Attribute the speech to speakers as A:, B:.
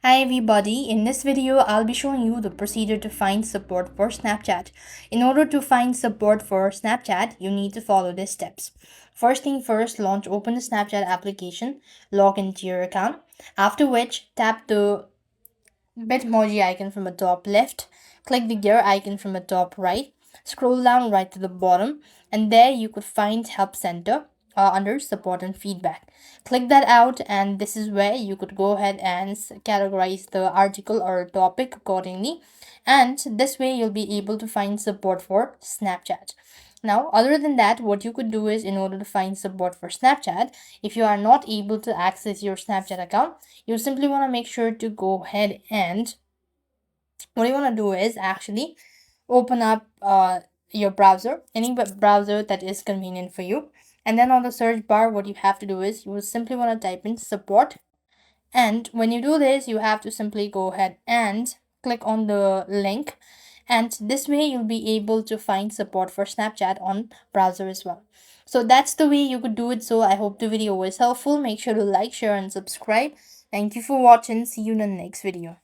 A: Hi everybody, in this video I'll be showing you the procedure to find support for Snapchat. In order to find support for Snapchat, you need to follow these steps. First thing first, open the Snapchat application, log into your account, after which tap the Bitmoji icon from the top left, click the gear icon from the top right, scroll down right to the bottom, and there you could find Help Center under Support and Feedback. Click that out, and this is where you could go ahead and categorize the article or topic accordingly, and this way you'll be able to find support for Snapchat. Now, other than that, what you could do is, in order to find support for Snapchat, if you are not able to access your Snapchat account, you simply want to make sure to go ahead and what you want to do is actually open up your browser, any web browser that is convenient for you. And then on the search bar, what you have to do is you will simply want to type in support. And when you do this, you have to simply go ahead and click on the link. And this way you'll be able to find support for Snapchat on browser as well. So that's the way you could do it. So I hope the video was helpful. Make sure to like, share, and subscribe. Thank you for watching. See you in the next video.